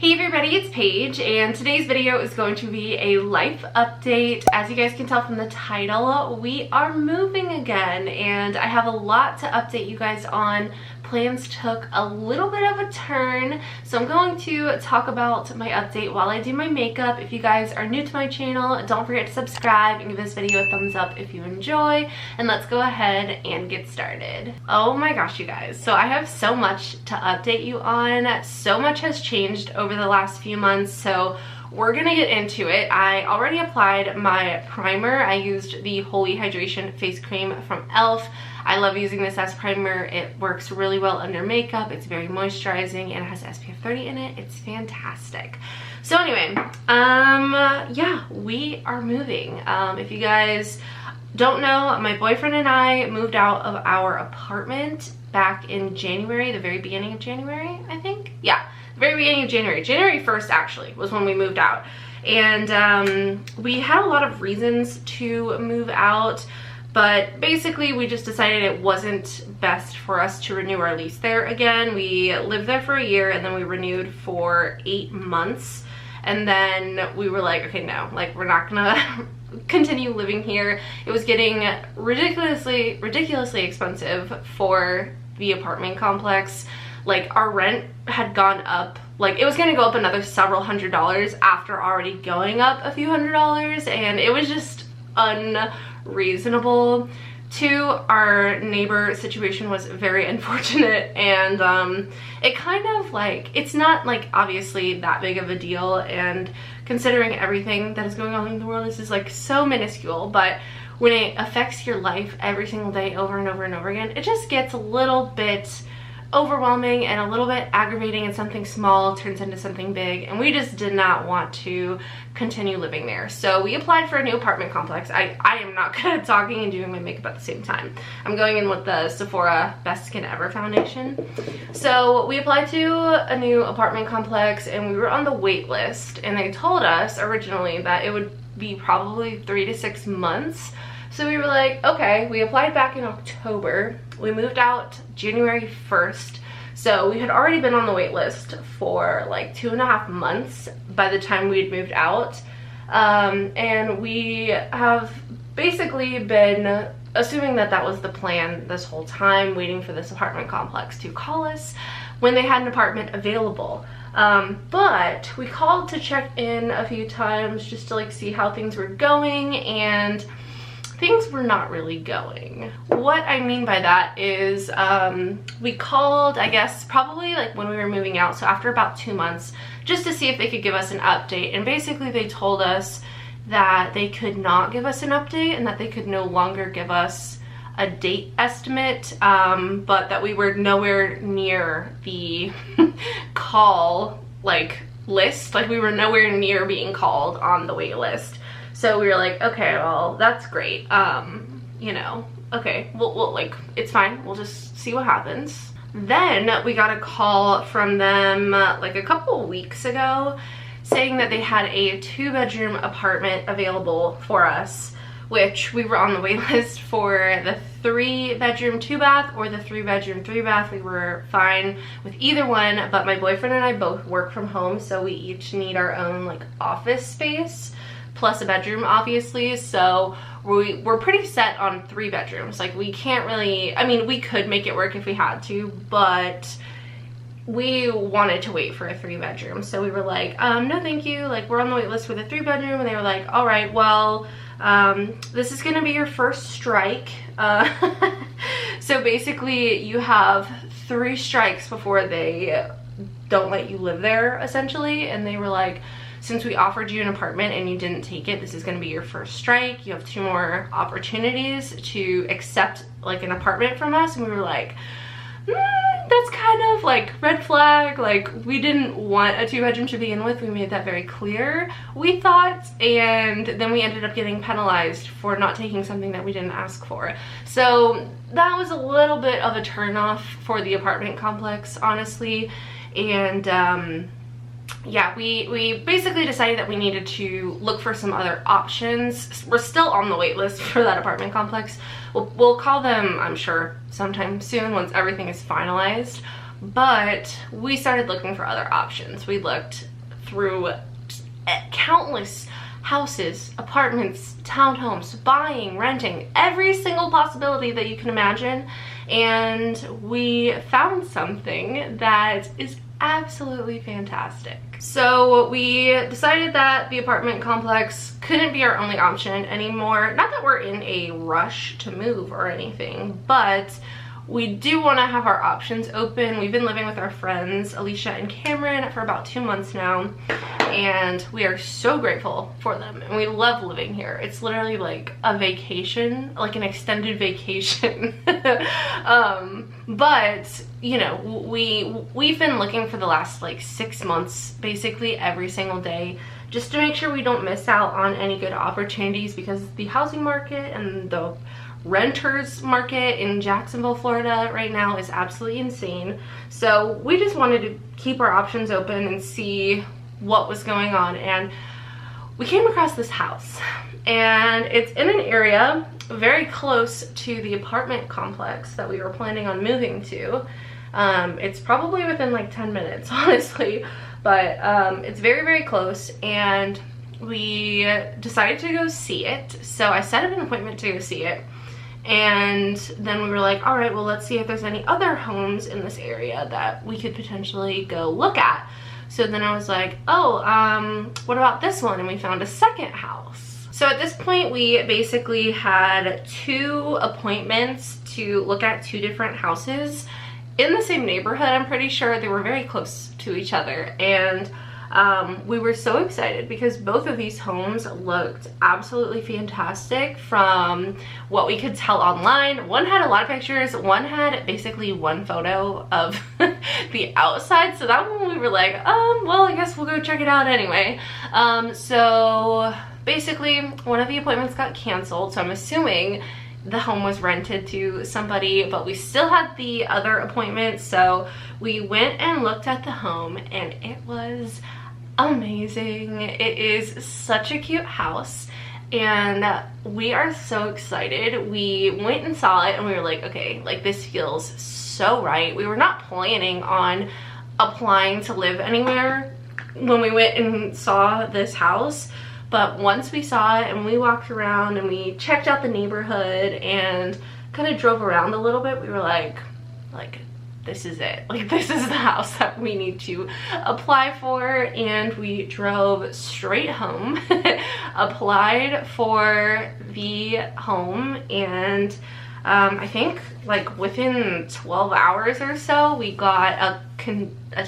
Hey everybody, it's Paige, and today's video is going to be a life update. As you guys can tell from the title, we are moving again, and I have a lot to update you guys on. Plans took a little bit of a turn, so I'm going to talk about my update while I do my makeup. If you guys are new to my channel, don't forget to subscribe and give this video a thumbs up if you enjoy, and let's go ahead and get started. Oh my gosh, you guys, so I have so much to update you on. So much has changed over the last few months, so we're gonna get into it. I already applied my primer. I used the Holy Hydration face cream from e.l.f. I love using this as primer. It works really well under makeup. It's very moisturizing and it has SPF 30 in it. It's fantastic. So anyway, yeah, we are moving. If you guys don't know, my boyfriend and I moved out of our apartment back in January, the very beginning of January, I think. Yeah, the very beginning of January. January 1st actually was when we moved out. And we had a lot of reasons to move out, but basically we just decided it wasn't best for us to renew our lease there again. We lived there for a year and then we renewed for 8 months. And then we were like, okay, no, like we're not gonna continue living here. It was getting ridiculously expensive for the apartment complex. Like our rent had gone up, like it was gonna go up another several $100s after already going up a few $100s, and it was just unreasonable. Two, our neighbor situation was very unfortunate, and it kind of like, it's not like obviously that big of a deal, and considering everything that is going on in the world, this is like so minuscule, but when it affects your life every single day over and over and over again, it just gets a little bit overwhelming and a little bit aggravating, and something small turns into something big, and we just did not want to continue living there. So we applied for a new apartment complex. I am not good at talking and doing my makeup at the same time. I'm going in with the Sephora Best Skin Ever foundation. So we applied to a new apartment complex and we were on the wait list, and they told us originally that it would be probably 3 to 6 months. So we were like, okay. We applied back in October. We moved out January 1st. So we had already been on the wait list for like 2.5 months by the time we had moved out. And we have basically been assuming that that was the plan this whole time, waiting for this apartment complex to call us when they had an apartment available. But we called to check in a few times just to like see how things were going, and things were not really going. What I mean by that is we called, I guess, probably like when we were moving out, so after about 2 months, just to see if they could give us an update. And basically they told us that they could not give us an update and that they could no longer give us a date estimate, but that we were nowhere near the call like list. Like we were nowhere near being called on the wait list. So we were like, okay, well, that's great. You know, okay, we'll like, it's fine. We'll just see what happens. Then we got a call from them like a couple weeks ago saying that they had a 2-bedroom apartment available for us, which we were on the wait list for the 3-bedroom 2-bath or the 3-bedroom 3-bath. We were fine with either one, but my boyfriend and I both work from home, so we each need our own like office space plus a bedroom, obviously. So we're pretty set on 3 bedrooms. Like we can't really, I mean, we could make it work if we had to, but we wanted to wait for a 3-bedroom. So we were like, no thank you, like we're on the wait list for the 3-bedroom. And they were like, all right, well, this is gonna be your first strike. So basically you have 3 strikes before they don't let you live there, essentially. And they were like, since we offered you an apartment and you didn't take it, this is going to be your first strike. You have 2 more opportunities to accept like an apartment from us. And we were like, that's kind of like red flag. Like we didn't want a 2-bedroom to begin with. We made that very clear, we thought. And then we ended up getting penalized for not taking something that we didn't ask for. So that was a little bit of a turnoff for the apartment complex, honestly. And yeah, we basically decided that we needed to look for some other options. We're still on the wait list for that apartment complex. We'll call them, I'm sure, sometime soon once everything is finalized. But we started looking for other options. We looked through countless houses, apartments, townhomes, buying, renting, every single possibility that you can imagine, and we found something that is absolutely fantastic. So we decided that the apartment complex couldn't be our only option anymore. Not that we're in a rush to move or anything, but we do want to have our options open. We've been living with our friends Alicia and Cameron for about 2 months now, and we are so grateful for them, and we love living here. It's literally like a vacation, like an extended vacation. But you know, we've been looking for the last like 6 months basically every single day, just to make sure we don't miss out on any good opportunities, because the housing market and the renters market in Jacksonville, Florida right now is absolutely insane. So we just wanted to keep our options open and see what was going on, and we came across this house, and it's in an area very close to the apartment complex that we were planning on moving to. It's probably within like 10 minutes honestly, but it's very, very close, and we decided to go see it. So I set up an appointment to go see it, and then we were like, all right, well, let's see if there's any other homes in this area that we could potentially go look at. So then I was like, oh, what about this one? And we found a second house. So at this point, we basically had 2 appointments to look at 2 different houses in the same neighborhood. I'm pretty sure they were very close to each other, and we were so excited because both of these homes looked absolutely fantastic from what we could tell online. One had a lot of pictures, one had basically 1 photo of the outside, so that one we were like, well, I guess we'll go check it out anyway. So basically one of the appointments got canceled, so I'm assuming the home was rented to somebody, but we still had the other appointment. So we went and looked at the home, and it was amazing. It is such a cute house, and we are so excited. We went and saw it, and we were like, okay, like this feels so right. We were not planning on applying to live anywhere when we went and saw this house, but once we saw it and we walked around and we checked out the neighborhood and kind of drove around a little bit, we were like this is it. Like, this is the house that we need to apply for. And we drove straight home, applied for the home, and I think like within 12 hours or so, we got a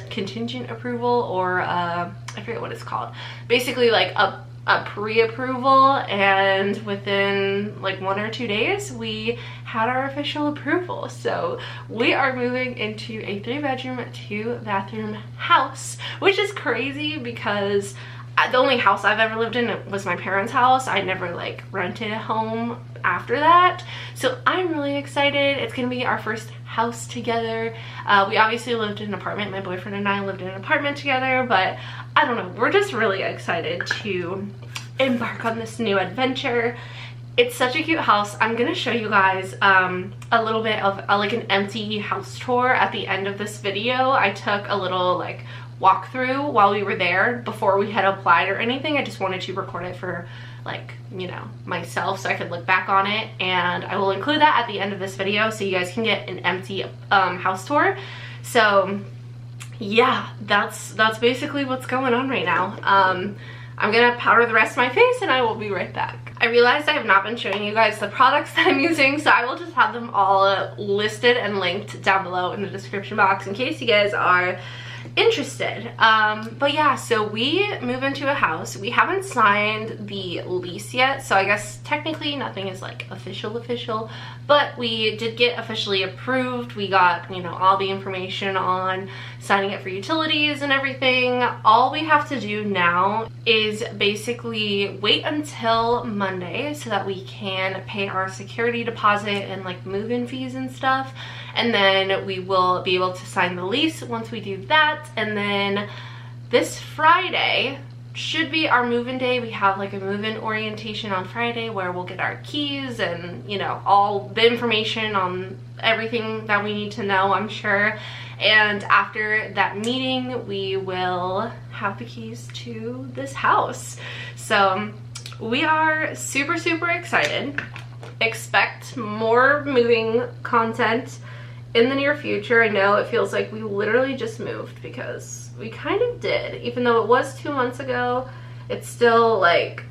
contingent approval, or I forget what it's called. Basically like a pre-approval, and within like 1 or 2 days we had our official approval. So we are moving into a 3-bedroom, 2-bathroom house, which is crazy because the only house I've ever lived in was my parents' house. I never like rented a home after that, so I'm really excited. It's gonna be our first house together. We obviously lived in an apartment. My boyfriend and I lived in an apartment together, but I don't know, we're just really excited to embark on this new adventure. It's such a cute house. I'm gonna show you guys a little bit of like an empty house tour at the end of this video. I took a little like walkthrough while we were there before we had applied or anything. I just wanted to record it for like, you know, myself so I could look back on it, and I will include that at the end of this video so you guys can get an empty house tour. So yeah, that's basically what's going on right now. I'm gonna powder the rest of my face and I will be right back. I realized I have not been showing you guys the products that I'm using, so I will just have them all listed and linked down below in the description box in case you guys are interested. But yeah, so we move into a house. We haven't signed the lease yet, so I guess technically nothing is like official, but we did get officially approved. We got, you know, all the information on signing up for utilities and everything. All we have to do now is basically wait until Monday so that we can pay our security deposit and like move-in fees and stuff, and then we will be able to sign the lease once we do that. And then this Friday should be our move-in day. We have like a move-in orientation on Friday where we'll get our keys and, you know, all the information on everything that we need to know, I'm sure. And after that meeting, we will have the keys to this house. So we are super, super excited. Expect more moving content in the near future. I know it feels like we literally just moved, because we kind of did. Even though it was 2 months ago, it's still like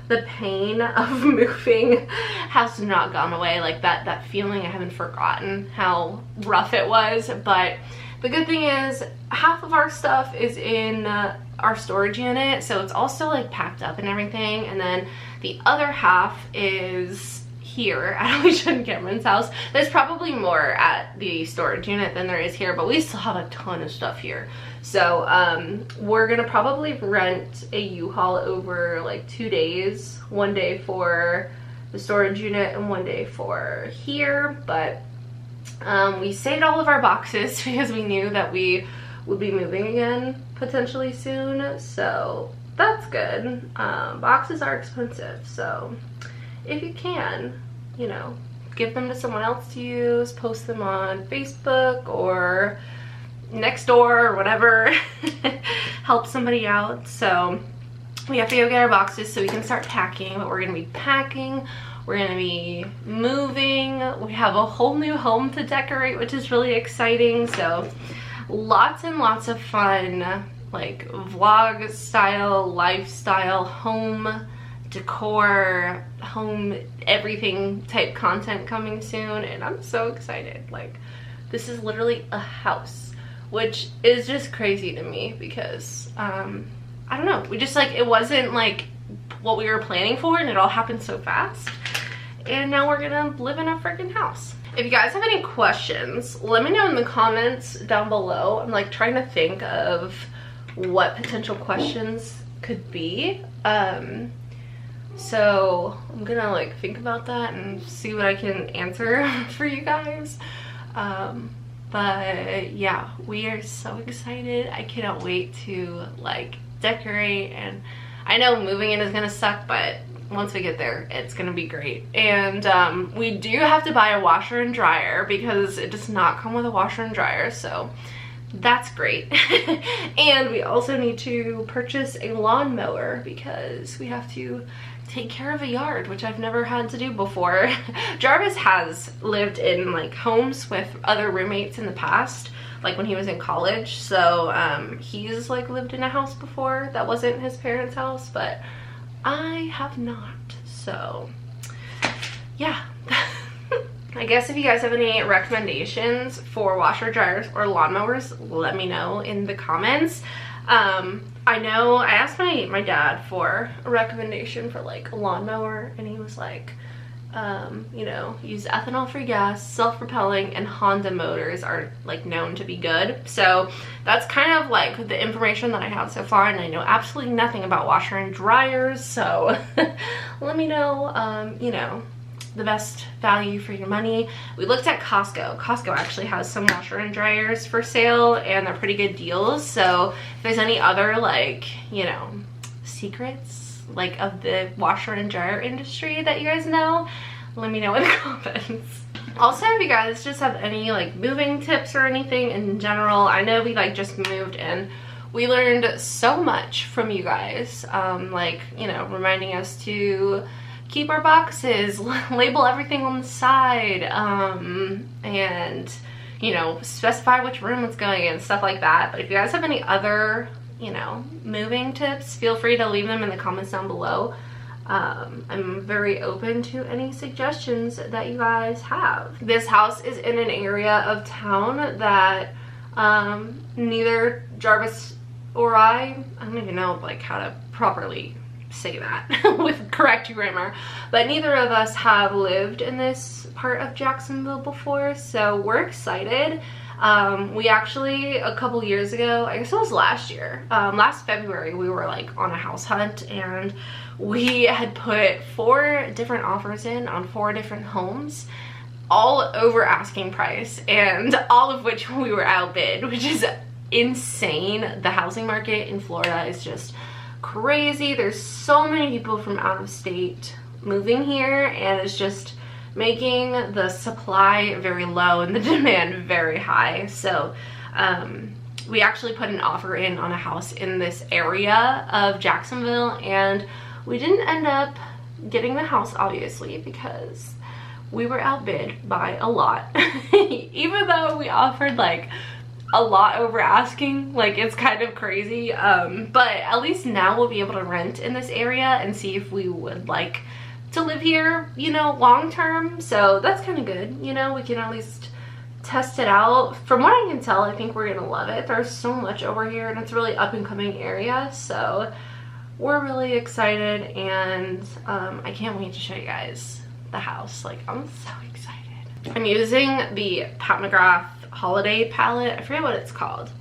the pain of moving has not gone away. Like that feeling, I haven't forgotten how rough it was. But the good thing is half of our stuff is in our storage unit, so it's also like packed up and everything, and then the other half is here at Alicia and Cameron's house. There's probably more at the storage unit than there is here, but we still have a ton of stuff here. So we're gonna probably rent a U-Haul over like 2 days, 1 day for the storage unit and 1 day for here. But we saved all of our boxes because we knew that we would be moving again potentially soon, so that's good. Boxes are expensive, so if you can, you know, give them to someone else to use, post them on Facebook or Nextdoor or whatever. Help somebody out. So we have to go get our boxes so we can start packing. But we're gonna be packing, we're gonna be moving, we have a whole new home to decorate, which is really exciting. So lots and lots of fun, like vlog style, lifestyle, home decor, home everything type content coming soon, and I'm so excited. Like, this is literally a house, which is just crazy to me because I don't know, we just like, it wasn't like what we were planning for, and it all happened so fast, and now we're gonna live in a freaking house. If you guys have any questions, let me know in the comments down below. I'm like trying to think of what potential questions could be. So I'm gonna like think about that and see what I can answer for you guys. But yeah, we are so excited. I cannot wait to like decorate, and I know moving in is gonna suck, but once we get there, it's gonna be great. And we do have to buy a washer and dryer because it does not come with a washer and dryer, so that's great. And we also need to purchase a lawnmower because we have to take care of a yard, which I've never had to do before. Jarvis has lived in like homes with other roommates in the past, like when he was in college. So he's like lived in a house before that wasn't his parents' house, but I have not. So yeah. I guess if you guys have any recommendations for washer dryers or lawnmowers, let me know in the comments. I know I asked my dad for a recommendation for like a lawnmower, and he was like, you know, use ethanol-free gas, self-propelling, and Honda motors are like known to be good. So that's kind of like the information that I have so far, and I know absolutely nothing about washer and dryers. So let me know, you know, the best value for your money. We looked at Costco. Costco actually has some washer and dryers for sale, and they're pretty good deals. So if there's any other like, you know, secrets like of the washer and dryer industry that you guys know, let me know in the comments. Also, if you guys just have any like moving tips or anything in general, I know we like just moved and we learned so much from you guys, like, you know, reminding us to keep our boxes, label everything on the side, and, you know, specify which room it's going in, stuff like that. But if you guys have any other, you know, moving tips, feel free to leave them in the comments down below. I'm very open to any suggestions that you guys have. This house is in an area of town that neither Jarvis or I don't even know like how to properly say that with correct grammar, but neither of us have lived in this part of Jacksonville before, so we're excited. We actually, a couple years ago, I guess it was last year, last February, we were like on a house hunt, and we had put 4 different offers in on 4 different homes, all over asking price, and all of which we were outbid, which is insane. The housing market in Florida is just crazy. There's so many people from out of state moving here, and it's just making the supply very low and the demand very high. So we actually put an offer in on a house in this area of Jacksonville, and we didn't end up getting the house, obviously, because we were outbid by a lot. Even though we offered like a lot over asking, like it's kind of crazy. But at least now we'll be able to rent in this area and see if we would like to live here, you know, long term. So that's kind of good, you know, we can at least test it out. From what I can tell, I think we're gonna love it. There's so much over here and it's a really up and coming area, so we're really excited, and I can't wait to show you guys the house. Like, I'm so excited. I'm using the Pat McGrath holiday palette. I forget what it's called.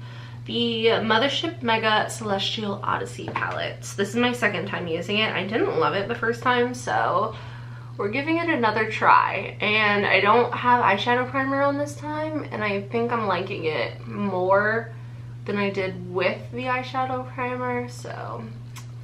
The Mothership Mega Celestial Odyssey palette. This is my second time using it. I didn't love it the first time, so we're giving it another try. And I don't have eyeshadow primer on this time, and I think I'm liking it more than I did with the eyeshadow primer, so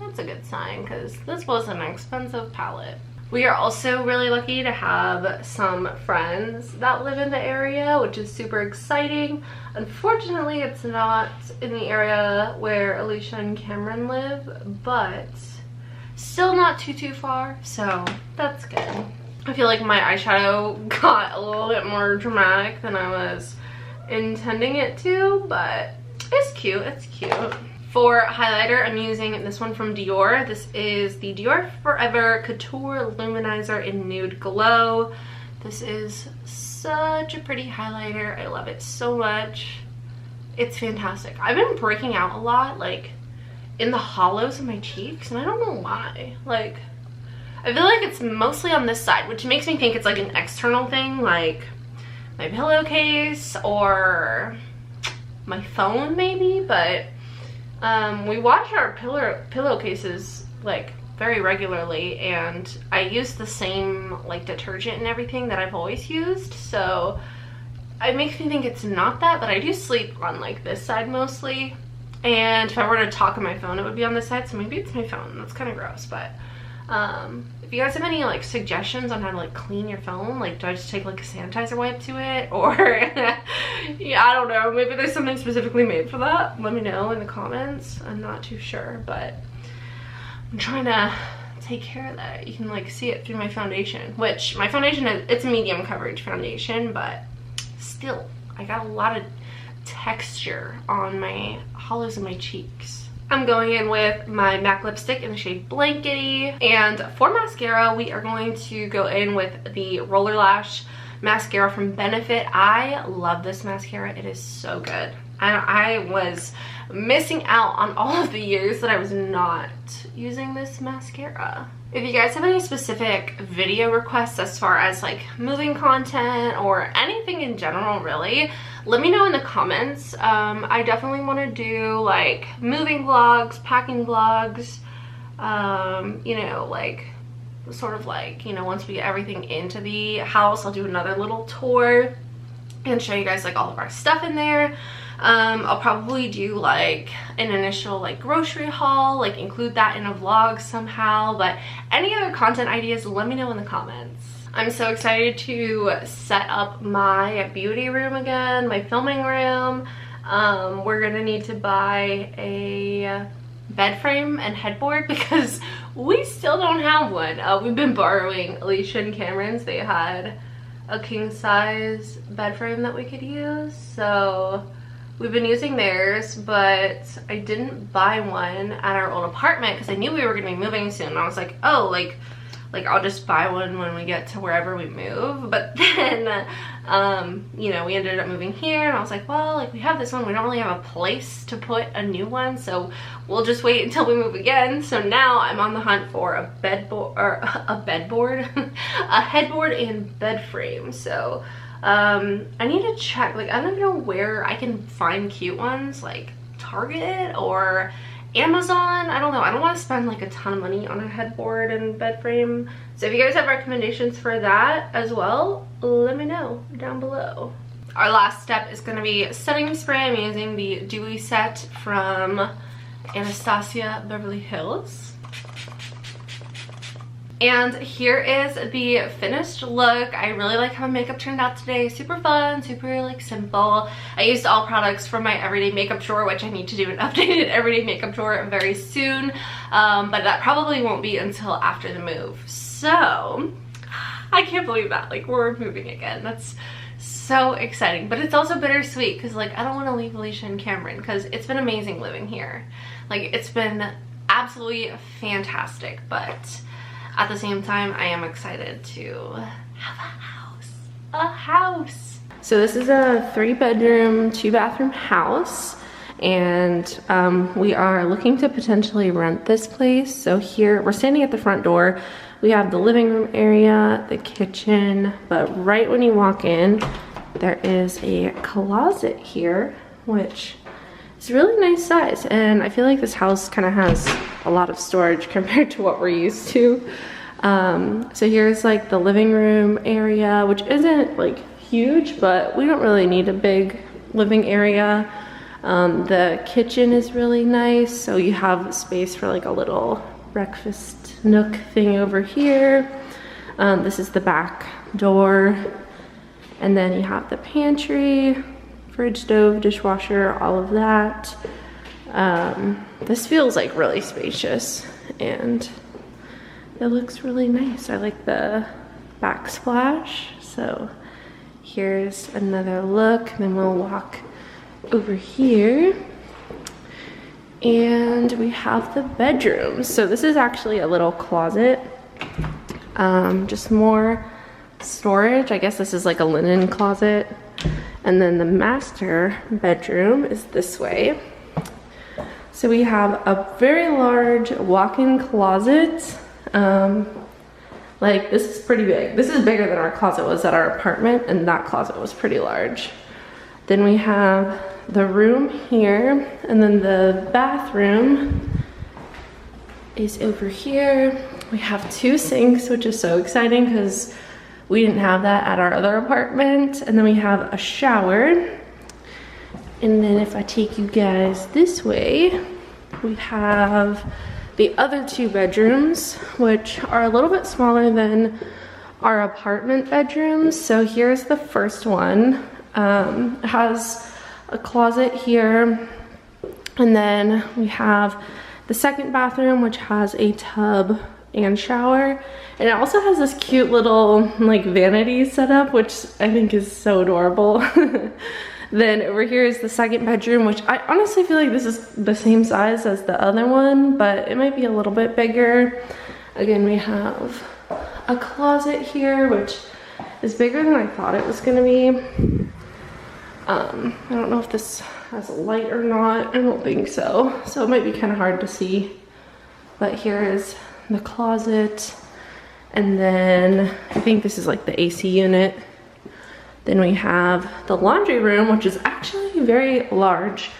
that's a good sign because this was an expensive palette. We are also really lucky to have some friends that live in the area, which is super exciting. Unfortunately, it's not in the area where Alicia and Cameron live, but still not too far, so that's good. I feel like my eyeshadow got a little bit more dramatic than I was intending it to, but it's cute, it's cute. For highlighter, I'm using this one from Dior. This is the Dior Forever Couture Luminizer in Nude Glow. This is such a pretty highlighter. I love it so much. It's fantastic. I've been breaking out a lot, like, in the hollows of my cheeks, and I don't know why. Like, I feel like it's mostly on this side, which makes me think it's like an external thing, like my pillowcase or my phone maybe, but we wash our pillowcases like very regularly, and I use the same like detergent and everything that I've always used, so it makes me think it's not that, but I do sleep on like this side mostly, and if I were to talk on my phone it would be on this side, so maybe it's my phone. That's kind of gross, but if you guys have any like suggestions on how to like clean your phone, like do I just take like a sanitizer wipe to it, or yeah, I don't know, maybe there's something specifically made for that. Let me know in the comments. I'm not too sure, but I'm trying to take care of that. You can like see it through my foundation, which my foundation is, it's a medium coverage foundation, but still I got a lot of texture on my hollows of my cheeks. I'm going in with my MAC lipstick in the shade Blankety, and for mascara we are going to go in with the Roller Lash mascara from Benefit. I love this mascara. It is so good. I was missing out on all of the years that I was not using this mascara. If you guys have any specific video requests as far as like moving content or anything in general really, let me know in the comments. I definitely want to do like moving vlogs, packing vlogs, you know, like sort of like, you know, once we get everything into the house, I'll do another little tour and show you guys like all of our stuff in there. I'll probably do like an initial like grocery haul, like include that in a vlog somehow, but any other content ideas, let me know in the comments. I'm so excited to set up my beauty room again, my filming room. We're gonna need to buy a bed frame and headboard because we still don't have one. We've been borrowing Alicia and Cameron's. They had a king size bed frame that we could use, so we've been using theirs, but I didn't buy one at our old apartment because I knew we were gonna be moving soon. And I was like, oh, like I'll just buy one when we get to wherever we move. But then you know, we ended up moving here, and I was like, well, like we have this one, we don't really have a place to put a new one, so we'll just wait until we move again. So now I'm on the hunt for a a headboard and bed frame. So I need to check, like I don't even know where I can find cute ones, like Target or Amazon. I don't know. I don't want to spend like a ton of money on a headboard and bed frame. So if you guys have recommendations for that as well, let me know down below. Our last step is going to be setting spray. I'm using the Dewy Set from Anastasia Beverly Hills. And here is the finished look. I really like how my makeup turned out today. Super fun, super like simple. I used all products from my everyday makeup drawer, which I need to do an updated everyday makeup drawer very soon. But that probably won't be until after the move. So I can't believe that, like, we're moving again. That's so exciting, but it's also bittersweet because, like, I don't want to leave Alicia and Cameron because it's been amazing living here. Like, it's been absolutely fantastic, but at the same time, I am excited to have a house. So this is a 3-bedroom, 2-bathroom house, and we are looking to potentially rent this place. So here, we're standing at the front door. We have the living room area, the kitchen, but right when you walk in, there is a closet here, which is really nice size. And I feel like this house kind of has a lot of storage compared to what we're used to. So here's like the living room area, which isn't like huge, but we don't really need a big living area. The kitchen is really nice, so you have space for like a little breakfast nook thing over here. This is the back door, and then you have the pantry, fridge, stove, dishwasher, all of that. This feels like really spacious, and it looks really nice. I like the backsplash. So here's another look, and then we'll walk over here. And we have the bedroom. So this is actually a little closet, just more storage. I guess this is like a linen closet. And then the master bedroom is this way. So we have a very large walk-in closet. Like, this is pretty big. This is bigger than our closet was at our apartment, and that closet was pretty large. Then we have the room here, and then the bathroom is over here. We have 2 sinks, which is so exciting because we didn't have that at our other apartment. And then we have a shower. And then if I take you guys this way, we have the other 2 bedrooms, which are a little bit smaller than our apartment bedrooms. So here's the first one. It has a closet here, and then we have the second bathroom, which has a tub and shower, and it also has this cute little like vanity setup, which I think is so adorable. Then over here is the second bedroom, which I honestly feel like this is the same size as the other one, but it might be a little bit bigger. Again, we have a closet here, which is bigger than I thought it was gonna be. I don't know if this has a light or not. I don't think so. So it might be kind of hard to see. But here is the closet. And then I think this is like the AC unit. Then we have the laundry room, which is actually very large.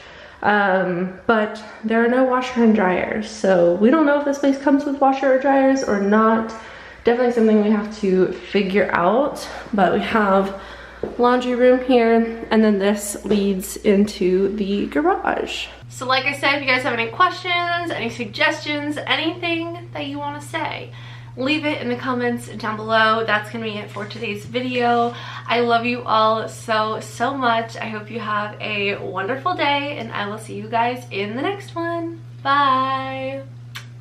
But there are no washer and dryers. So we don't know if this place comes with washer or dryers or not. Definitely something we have to figure out. But we have laundry room here, and then this leads into the garage. So like I said, if you guys have any questions, any suggestions, anything that you want to say, leave it in the comments down below. That's gonna be it for today's video. I love you all so much. I hope you have a wonderful day, and I will see you guys in the next one. Bye.